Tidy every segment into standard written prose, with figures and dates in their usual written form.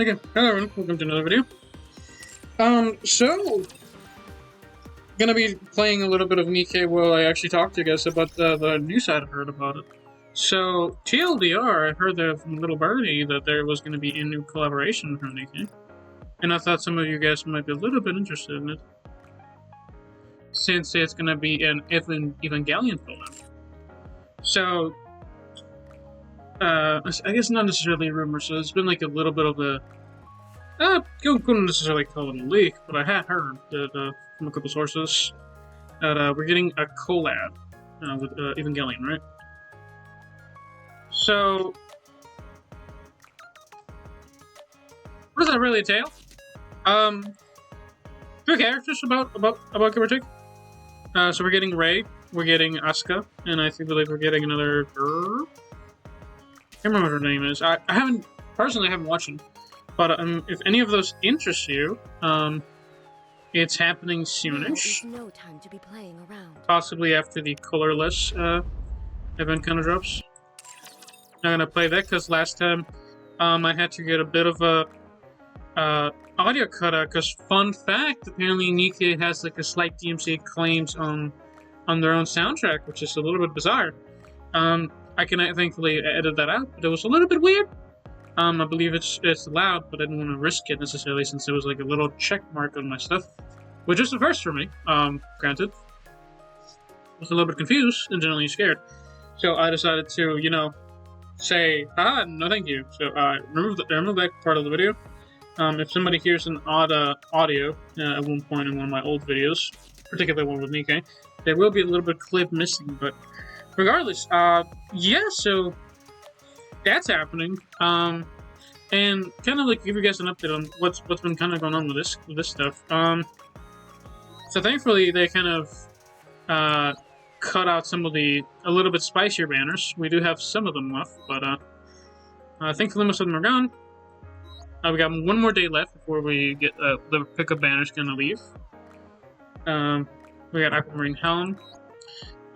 Okay, hello everyone, welcome to another video. So, gonna be playing a little bit of Nikke while I actually talk to you guys about the news I'd heard about it. So, TLDR, I heard that from Little Birdie that there was gonna be a new collaboration from Nikke. And I thought some of you guys might be a little bit interested in it. Since it's gonna be an Evangelion collab. So, I guess not necessarily a rumor, so it's been like a little bit of a couldn't necessarily call it a leak, but I had heard that from a couple sources that we're getting a collab with Evangelion, right? So, what does that really entail? Two characters about give or take. So we're getting Rei, we're getting Asuka, and I believe we're getting another girl. I can't remember what her name is. I haven't watched it. But if any of those interest you, it's happening soonish. No time to be playing around. Possibly after the colorless event kind of drops. Not gonna play that because last time I had to get a bit of a audio cutout. Because fun fact, apparently Nikke has like a slight DMCA claims on their own soundtrack, which is a little bit bizarre. I can thankfully edit that out, but it was a little bit weird. I believe it's allowed, but I didn't want to risk it necessarily since there was like a little check mark on my stuff, which is the first for me. Granted, I was a little bit confused and generally scared, so I decided to, say, no, thank you. So remove that part of the video. If somebody hears an odd audio at one point in one of my old videos, particularly one with Nikke, there will be a little bit clip missing, but regardless, yeah. So. That's happening, and kind of like give you guys an update on what's been kind of going on with this stuff. So thankfully they kind of cut out some of the a little bit spicier banners. We do have some of them left, but thankfully most of them are gone. We got one more day left before we get the pickup banners gonna leave. We got Aquamarine Helm,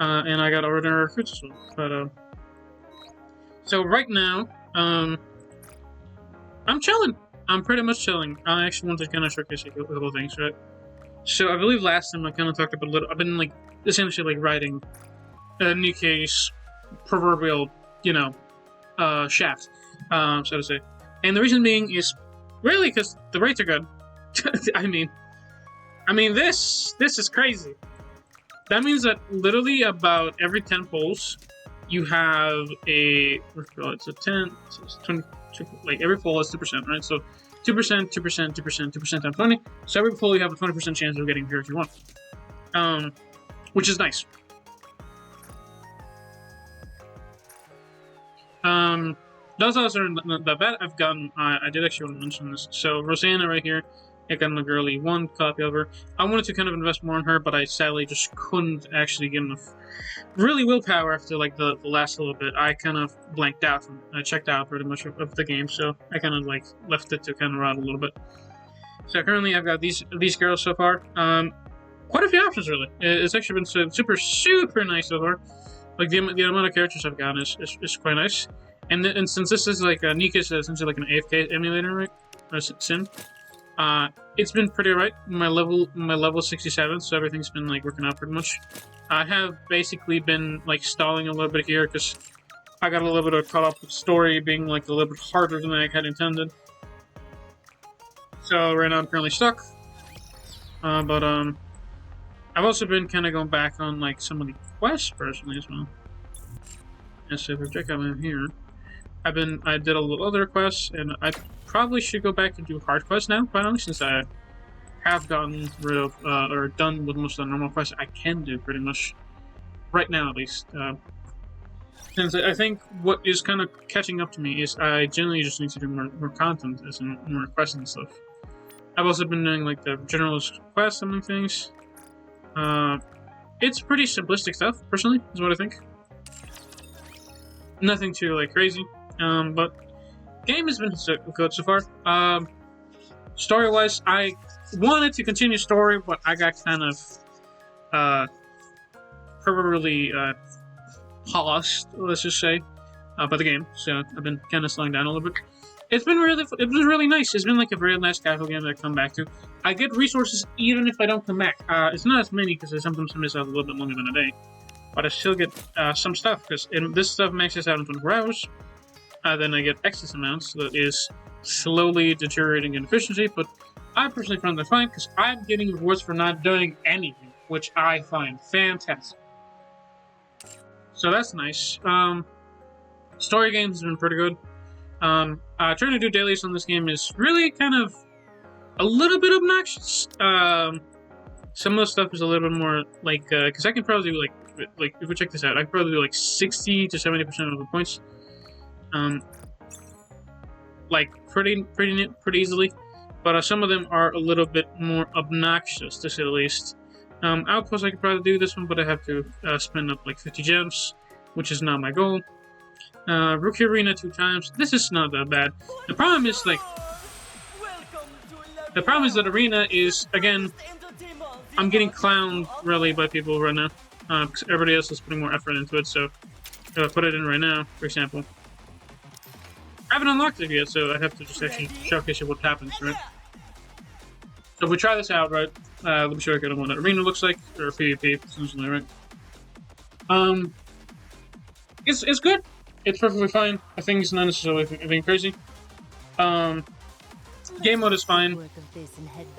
and I got Ordinary Recruits as well, but so right now, I'm chilling. I'm pretty much chilling. I actually want to kind of showcase a couple of things, right? So I believe last time I kind of talked about a little. I've been like essentially like riding Nikke's proverbial, shaft, so to say. And the reason being is really because the rates are good. I mean, this is crazy. That means that literally about every 10 polls. You have it's a 10, it's 20, like every poll is 2%, right? So 2%, 2%, 2%, 2% times 20. So every poll you have a 20% chance of getting here if you want. Which is nice. Those odds are not that bad. I did actually want to mention this. So Rosanna right here, I got a girly one copy of her. I wanted to kind of invest more in her, but I sadly just couldn't actually get enough really willpower after like the last little bit. I kind of blanked out and I checked out pretty much of the game, so I kind of like left it to kind of rot a little bit. So currently I've got these girls so far. Quite a few options really. It's actually been super nice so far. Like the amount of characters I've gotten is quite nice. And since this is like Nikke's essentially like an AFK emulator, right? Or sim. It's been pretty alright. My level 67, so everything's been like working out pretty much. I have basically been like stalling a little bit here because I got a little bit of caught up with story being like a little bit harder than I had intended. So right now I'm currently stuck. But I've also been kind of going back on like some of the quests personally as well. And so if we check out in here, I did a little other quests, and I probably should go back and do hard quests now, finally, since I have gotten rid of, or done with most of the normal quests I can do, pretty much. Right now, at least. Since I think what is kind of catching up to me is I generally just need to do more content, as in more quests and stuff. I've also been doing, like, the generalist quests and things. It's pretty simplistic stuff, personally, is what I think. Nothing too, like, crazy. But game has been good so far. Story-wise, I wanted to continue story, but I got kind of probably paused, let's just say, by the game. So I've been kind of slowing down a little bit. It was really nice. It's been like a very nice casual game that I come back to. I get resources even if I don't come back. It's not as many because I sometimes miss out a little bit longer than a day, but I still get some stuff because this stuff maxes out in 24 hours. Then I get excess amounts that is slowly deteriorating in efficiency, but I personally find that fine because I'm getting rewards for not doing anything, which I find fantastic. So that's nice. Story games has been pretty good. Trying to do dailies on this game is really kind of a little bit obnoxious. Some of the stuff is a little bit more like, because I can probably do like if we check this out, I can probably do like 60 to 70% of the points. Like pretty easily, but some of them are a little bit more obnoxious, to say the least. Outpost, I could probably do this one, but I have to spend up like 50 gems, which is not my goal. Rookie Arena 2 times. This is not that bad. The problem is that Arena is, again, I'm getting clowned really by people right now, because everybody else is putting more effort into it. So if I put it in right now, for example, I haven't unlocked it yet, so I have to just actually showcase you what happens, right? So if we try this out, right? Let me show you what that arena looks like, or PvP, essentially, right? It's good. It's perfectly fine. I think it's not necessarily anything crazy. Game mode is fine.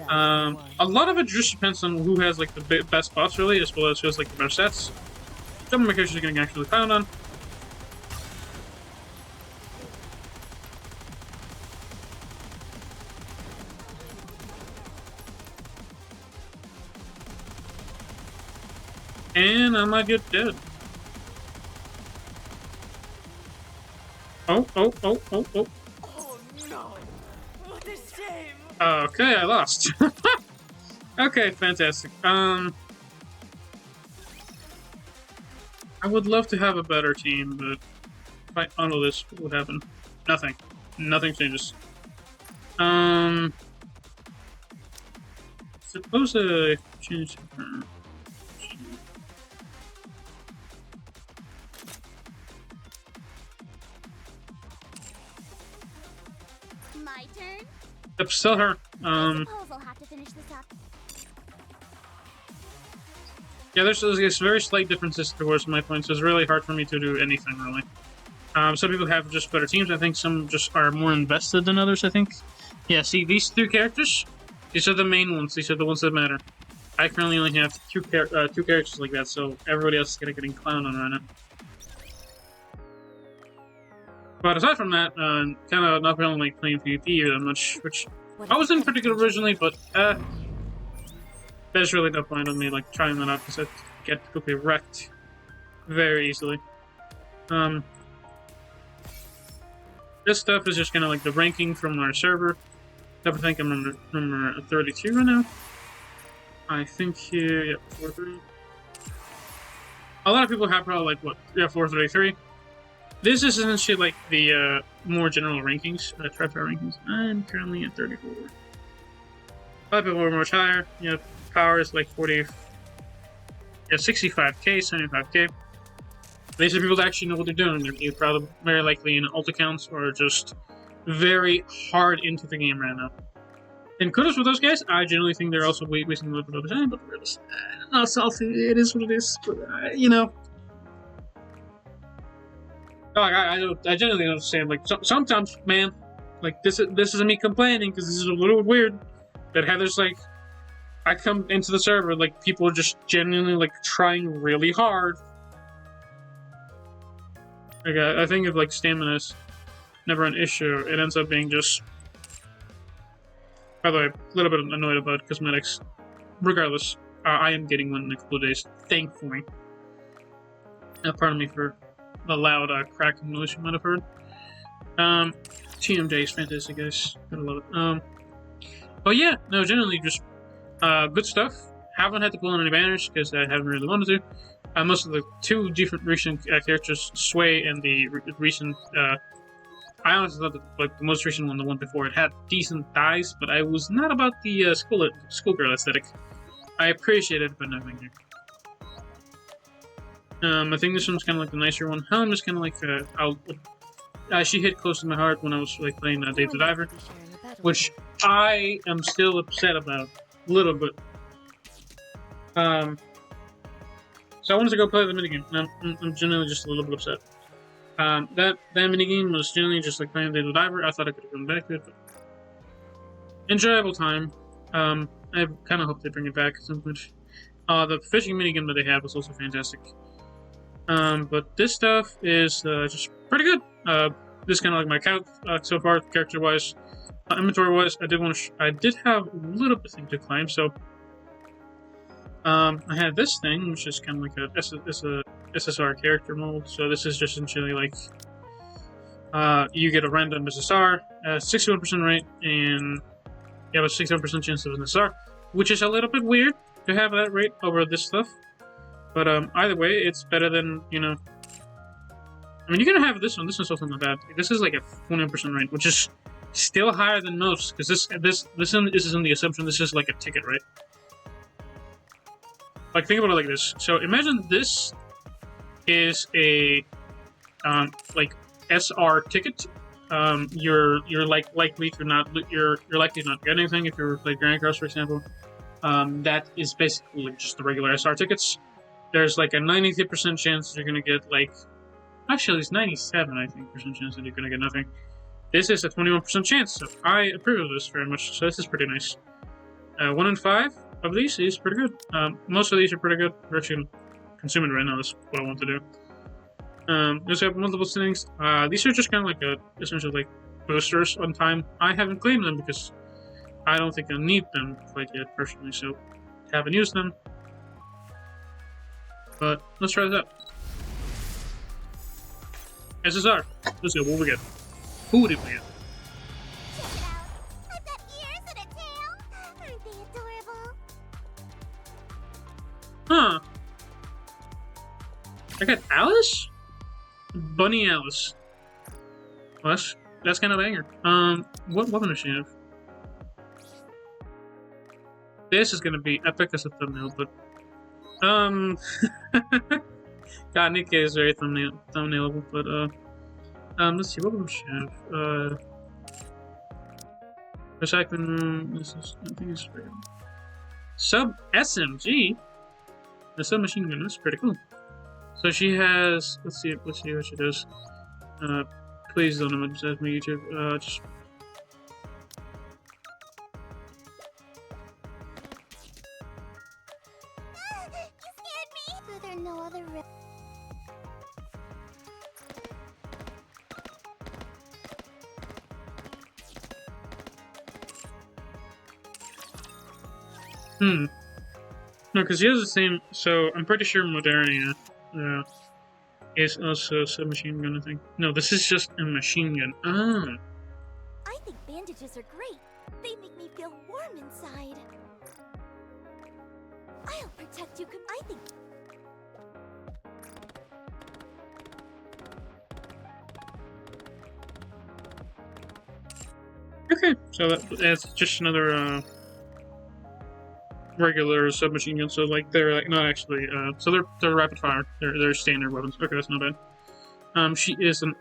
A lot of it just depends on who has like the best bots, really, as well as who has like the best sets. Some of my characters are getting actually found on. And I might get dead. Oh. Oh no! What a shame! Okay, I lost. Okay, fantastic. I would love to have a better team, but if I undo this, what would happen? Nothing. Nothing changes. Suppose I change. My turn? Yep, still her. I suppose I'll have to finish this up. Yeah, there's very slight differences towards my points, so it's really hard for me to do anything, really. Some people have just better teams. I think some just are more invested than others, I think. Yeah, see, these 3 characters, these are the main ones. These are the ones that matter. I currently only have two characters like that, so everybody else is getting clowned on right now. But aside from that, kind of not really like playing PvP that much, which I was in pretty good originally, but there's really no point in me like trying that out because I get quickly wrecked very easily. This stuff is just kind of like the ranking from our server. I think I'm number 32 right now. I think here, yep, 4-3. A lot of people have probably like what, yeah, 433. This is essentially like the more general rankings, try-fair rankings. I'm currently at 34. A lot of people are much higher. You know, power is like 40, yeah, 65k, 75k. These are people that actually know what they're doing. They're either probably very likely in alt accounts or just very hard into the game right now. And kudos for those guys. I generally think they're also wasting a little bit of time, but we're just not salty. It is what it is. But, you know. Like, I generally understand. Like sometimes, man, like this is me complaining because this is a little weird. That Heather's like, I come into the server like people are just genuinely like trying really hard. Like I think of like stamina is never an issue. It ends up being just. By the way, a little bit annoyed about cosmetics. Regardless, I am getting one in a couple of days, thankfully. Pardon me for the loud cracking noise you might have heard. TMJ is fantastic, guys. Gotta love it. But yeah, no, generally just good stuff. Haven't had to pull on any banners because I haven't really wanted to. Most of the 2 different recent characters, Sway and the recent. I honestly thought that, like, the most recent one, the one before, it had decent dies, but I was not about the schoolgirl aesthetic. I appreciate it, but nothing here. I think this one's kind of like the nicer one. Helm is kind of like she hit close to my heart when I was like playing Dave the Diver, Be sharing a battle which I am still upset about a little bit. So I wanted to go play the minigame, and I'm genuinely just a little bit upset. That minigame was genuinely just like playing Dave the Diver. I thought I could have gone back to it, but enjoyable time. I kind of hope they bring it back at some point. The fishing minigame that they have was also fantastic. But this stuff is just pretty good. This is kind of like my count so far, character-wise, inventory-wise. I did have a little bit of thing to claim, so I had this thing, which is kind of like a SSR character mold. So this is just essentially like you get a random SSR, 61% rate, and you have a 61% chance of an SSR, which is a little bit weird to have that rate over this stuff. But either way, it's better than, you know. I mean, you're gonna have this one. This one's also not bad. This is like a 20% rate, which is still higher than most, because this is in the assumption this is like a ticket, right? Like, think about it like this. So imagine this is a like SR ticket. You're likely to not get anything if you're like Grand Cross, for example. That is basically like just the regular SR tickets. There's like a 93% chance you're gonna get like, actually it's 97 I think % chance that you're gonna get nothing. This is a 21% chance, so I approve of this very much. So this is pretty nice. 1 in 5 of these is pretty good. Most of these are pretty good. We're actually gonna consume it right now. That's what I want to do. There's multiple things. These are just kind of like essentially like boosters on time. I haven't claimed them because I don't think I need them quite yet personally, so haven't used them. But let's try this out. SSR. Let's go. What we get? Who did we get? Check it out. I've got ears and a tail. Aren't they adorable? Huh. I got Alice? Bunny Alice. Well, that's kind of a banger. What weapon does she have? This is gonna be epic as a thumbnail, but God, Nikke is very thumbnailable, but let's see, what would she have? Recycling, this is, I think it's pretty Sub SMG? The submachine gun, that's pretty cool. So she has, let's see what she does. Please don't emphasize me, YouTube. Just You scared me. Are there no other No, because he has the same. So I'm pretty sure Modernia is also a submachine gun, I think. No, this is just a machine gun. Ah. I think bandages are great. They make me feel warm inside. I'll protect you. I think. Okay, so that's just another regular submachine gun. So like they're like not actually. So they're rapid fire. They're standard weapons. Okay, that's not bad. She is an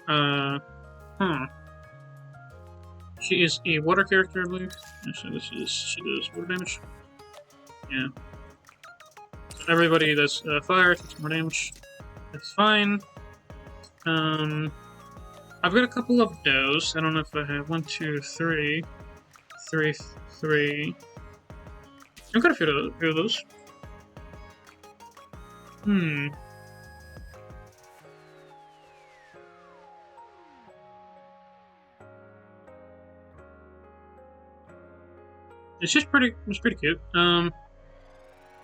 She is a water character, I believe. So she does water damage. Yeah. So everybody that's fire takes more damage. That's fine. I've got a couple of those. I don't know if I have 1, 2, 3. I've got a few of those. It's pretty cute.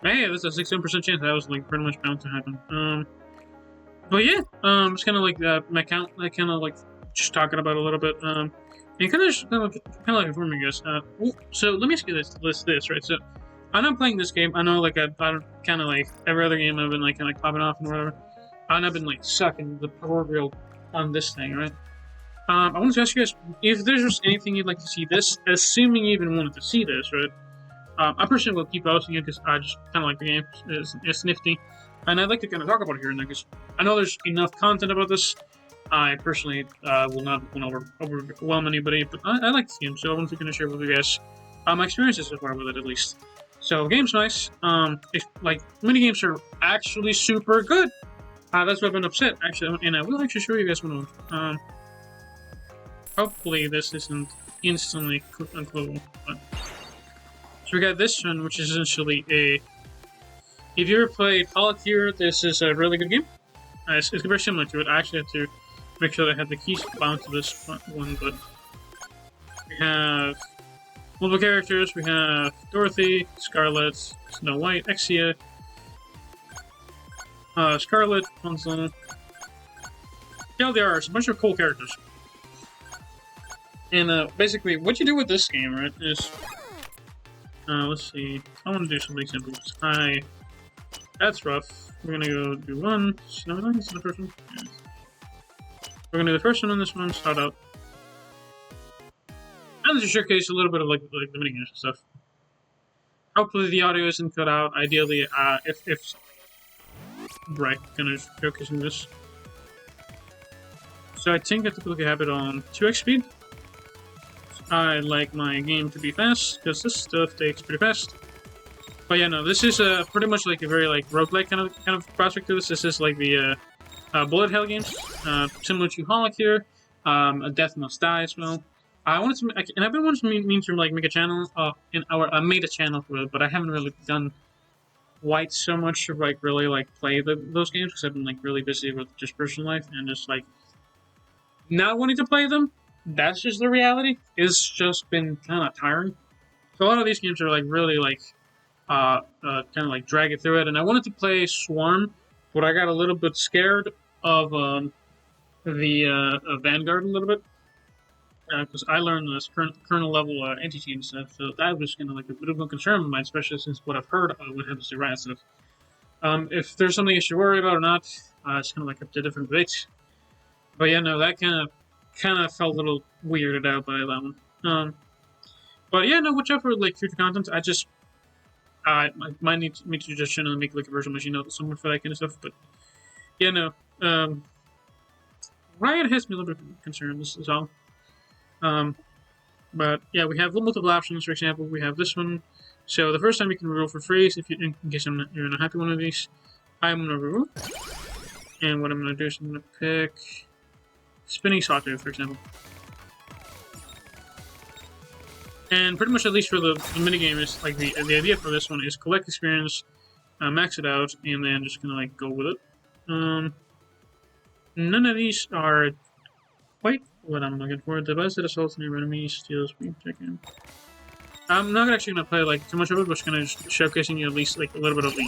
Hey, there's a 16% chance that was like pretty much bound to happen. But yeah, it's kind of like my count. I kind of like just talking about it a little bit. And kind of like informing you guys. So let me ask you this, right? So I know I'm playing this game. I know like I kind of like every other game I've been like kind of popping off and whatever. And I've been like sucking the proverbial on this thing, right? I wanted to ask you guys if there's just anything you'd like to see this, assuming you even wanted to see this, right? I personally will keep posting it because I just kind of like the game. It's nifty. And I'd like to kind of talk about it here and there because I know there's enough content about this. I personally will not overwhelm anybody, but I like this game, so I wanted to share with you guys my experiences so far with it, at least. So, the game's nice. If, like, minigames are actually super good. That's why I've been upset, actually, and I will actually show you guys one of them. Hopefully this isn't instantly unclickable. So we got this one, which is essentially a... If you ever played Holocure, this is a really good game. It's very similar to it. I actually had to make sure that I had the keys bound to this one, but... We have multiple characters. We have Dorothy, Scarlet, Snow White, Exia, Scarlet, Rapunzel. Yeah, there are a bunch of cool characters. And basically, what you do with this game, right, is... let's see. I want to do something simple. That's rough. We're gonna go do one. No, this is the first one. Yeah. We're gonna do the first one on this one, start out. And to showcase a little bit of like the minigames and stuff. Hopefully the audio isn't cut out. Ideally, if right, gonna showcasing this. So I think I typically have it on 2x speed. I like my game to be fast because this stuff takes pretty fast. But yeah, no, this is pretty much like a very like roguelike kind of prospect to this. This is like the bullet hell games, similar to Holocure, a Death Must Die as well. I wanted to, and I've been wanting to like make a channel, made a channel for it, but I haven't really done quite so much to like really like play those games because I've been like really busy with just personal life and just like not wanting to play them. That's just the reality. It's just been kind of tiring. So a lot of these games are like really like kind of like drag it through it. And I wanted to play Swarm, but I got a little bit scared of the Vanguard a little bit because I learned this kernel level anti-cheat and stuff. So that was kind of like a bit of a concern of mine, especially since what I've heard would have to do right stuff. If there's something you should worry about or not, it's kind of like up to different debates. But yeah, no, that kind of felt a little weirded out by that one. But yeah, no, watch out for like future content. I might need to just generally make like a virtual machine out somewhere for that kind of stuff. But yeah, no, Riot has me a little bit concerned. This is all. But yeah, we have multiple options. For example, we have this one. So the first time you can reroll for free, if you in case you're not happy with one of these, I'm gonna reroll. And what I'm gonna do is I'm gonna pick Spinning Sawtooth, for example. And pretty much, at least for the minigame, is like the idea for this one is collect experience, max it out, and then just gonna like go with it. None of these are quite what I'm looking for. Device that assaults near enemies, steals, chicken. I'm not actually gonna play like too much of it, but just gonna showcasing you at least like a little bit of the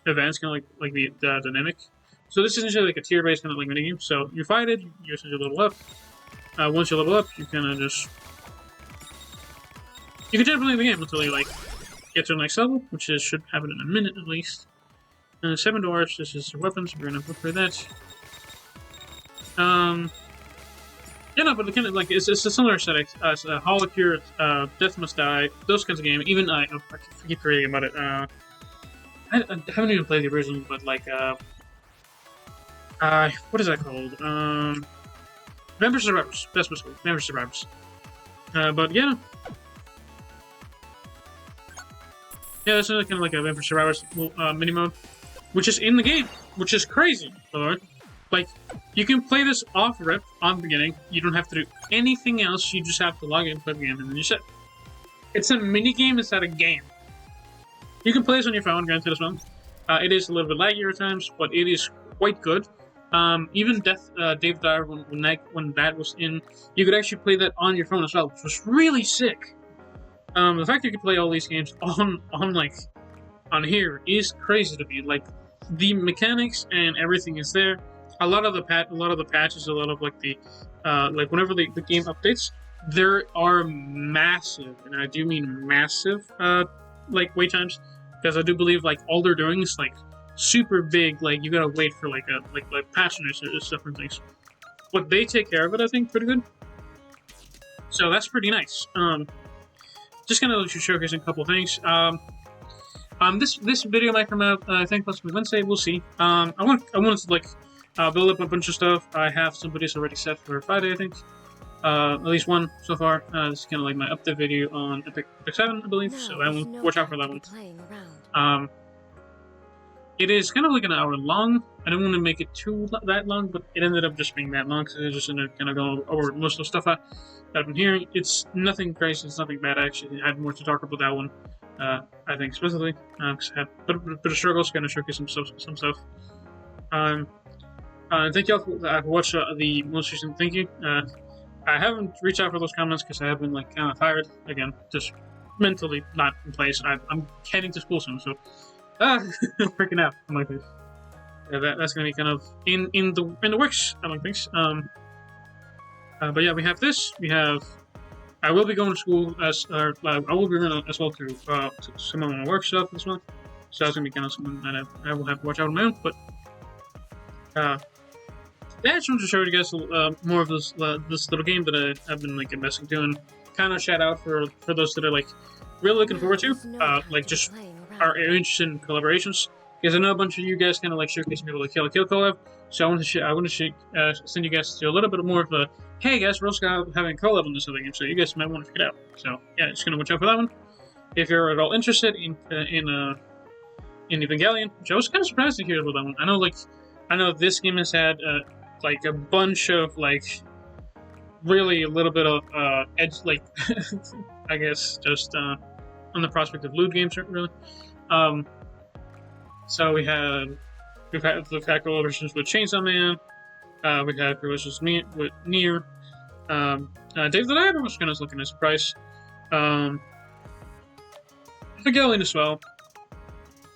events, kind of like the dynamic. So this is essentially like a tier-based kind of like minigame. So you fight it, you essentially level up. Once you level up, you kind of just... You can jump into the game until you like get to the next level, which should happen in a minute at least. 7 doors, this is weapons, we're gonna upgrade that. Yeah, no, but kind of like it's a similar aesthetic as Holocure, Death Must Die, those kinds of games. Even I keep forgetting about it. I haven't even played the original, but like what is that called? Vampire Survivors. That's what's called. Vampire Survivors. But yeah. Yeah, that's kind of like a Vampire Survivors mini mode, which is in the game, which is crazy, by the way. Like, you can play this off-rip on the beginning. You don't have to do anything else. You just have to log in, play the game, and then you set. It's a mini game instead of a game. You can play this on your phone, granted as well. It is a little bit laggy at times, but it is quite good. Even Dave Dyer, when that was in, you could actually play that on your phone as well, which was really sick. The fact that you can play all these games on here is crazy to me. Like, the mechanics and everything is there. A lot of the patches, a lot of like the like whenever the game updates, there are massive, and I do mean massive, like wait times, because I do believe like all they're doing is like super big. Like you gotta wait for like patch notes or stuff and things. But they take care of it, I think, pretty good. So that's pretty nice. Just kind of showcasing a couple things. This video might come out, I think possibly Wednesday. We'll see. I wanted to like build up a bunch of stuff. I have some videos already set for Friday, I think. At least one so far. This is kind of like my update video on Epic 7, I believe. So I will watch out for that one. It is kind of like an hour long. I don't want to make it that long, but it ended up just being that long because I just ended up kind of going over most of the stuff I've been hearing. It's nothing crazy. It's nothing bad. Actually, I had more to talk about that one. I think specifically because I had a bit of struggles, kind of showcase some stuff. Thank you all for watching the most recent. Thank you. I haven't reached out for those comments because I have been like kind of tired again, just mentally not in place. I'm heading to school soon, so freaking out. I'm like this. Yeah, that's gonna be kind of in the works. I like things. But yeah, we have this. We have. I will be going to school I will be running as well to some of my work stuff as well. So that's gonna be kind of something that I will have to watch out on my own. But yeah, I just wanted to show you guys more of this little game that I've been like investing to, and kind of shout out for those that are like really looking forward to like just are interested in collaborations, because I know a bunch of you guys kind of like showcasing people like Kill collab. So I want to send you guys to a little bit more of a hey guys, we're also having a collab on this other game, so you guys might want to check it out. So yeah, just gonna watch out for that one. If you're at all interested in Evangelion, which I was kind of surprised to hear about that one. I know this game has had like a bunch of like really a little bit of edge, like I guess just on the prospect of loot games, really. So we've had collaborations with Chainsaw Man. We've had collaborations with Nier. Dave the Lab was kind of looking at his price. Evangelion as well.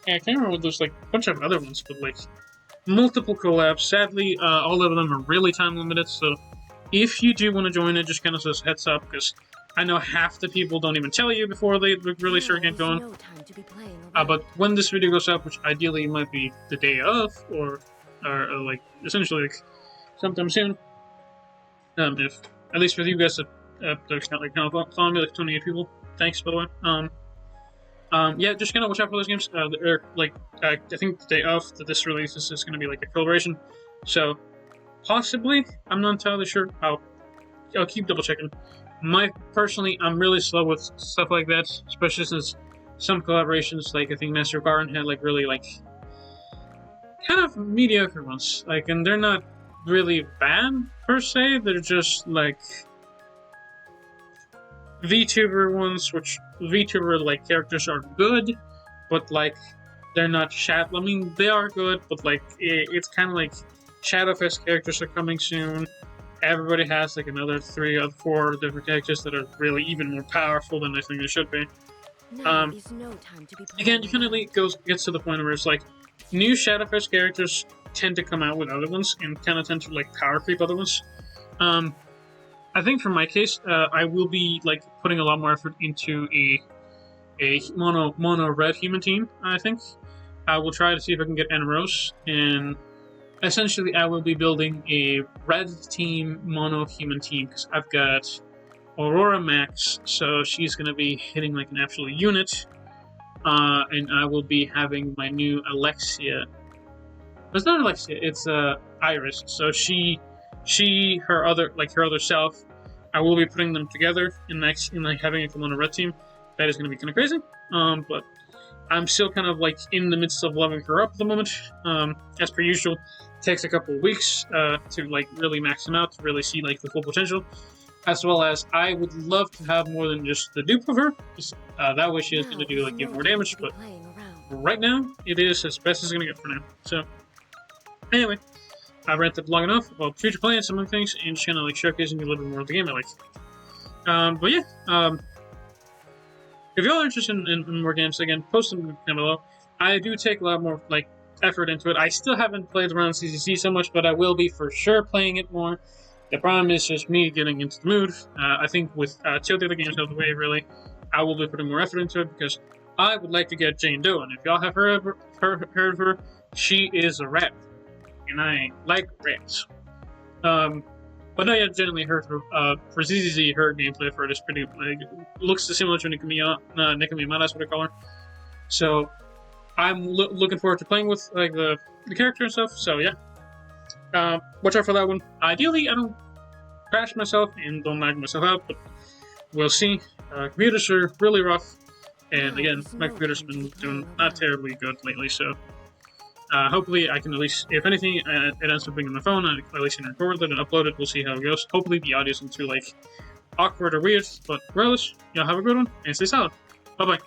Yeah, I can't remember. There's like a bunch of other ones, but like multiple collabs. Sadly, all of them are really time limited. So if you do want to join it, just kind of says heads up, because I know half the people don't even tell you before they really start getting going. But when this video goes up, which ideally might be the day of, or like essentially like sometime soon, if at least for you guys that there's not like kind of following me, like 28 people. Thanks, by the way. Yeah, just gonna watch out for those games. I think the day of that this releases is gonna be like a collaboration. So possibly, I'm not entirely sure. I'll keep double checking. Personally, I'm really slow with stuff like that, especially since some collaborations, like I think Master of Garden had like really like kind of mediocre ones. Like, and they're not really bad per se. They're just like VTuber ones, which VTuber like characters are good, but like they're not I mean, they are good, but like it's kind of like Shadowfest characters are coming soon. Everybody has like another 3 or 4 different characters that are really even more powerful than I think they should be. Again, you kind of gets to the point where it's like new Shadowfest characters tend to come out with other ones and kind of tend to like power creep other ones. I think for my case, I will be like putting a lot more effort into a mono red human team. I think I will try to see if I can get Rose, and essentially I will be building a red team mono human team because I've got Aurora Max, so she's gonna be hitting like an absolute unit, and I will be having my new Alexia. It's not Alexia, it's Iris. So her other self, I will be putting them together in like having a mono red team. That is gonna be kind of crazy. But I'm still kind of like in the midst of leveling her up at the moment. As per usual, it takes a couple of weeks to like really max them out, to really see like the full potential. As well as I would love to have more than just the dupe of her. That way she is going to do like more damage, but right now it is as best as it's going to get for now. So anyway, I've ranted long enough about future plans, some of the things, and just kind of like showcasing a little bit more of the game I like. But yeah, if y'all are interested in more games, again, post them down below. I do take a lot more like effort into it. I still haven't played around CCC so much, but I will be for sure playing it more. The problem is just me getting into the mood. I think with 2 of the other games out of the way, really, I will be putting more effort into it because I would like to get Jane Doe, and if y'all have heard of her, she is a rat, and I like rats. But no, yeah, generally for ZZZ, her gameplay for it is pretty, like, looks similar to Nikke Miyamada, that's what I call her. So I'm looking forward to playing with like the character and stuff. So yeah. Watch out for that one. Ideally, I don't crash myself and don't lag myself out, but we'll see. Computers are really rough, and again, my computer's been doing not terribly good lately, so hopefully I can at least, if anything, it ends up being on my phone, I at least can record it and upload it. We'll see how it goes. Hopefully the audio isn't too, like, awkward or weird, but regardless, y'all have a good one, and stay solid. Bye-bye.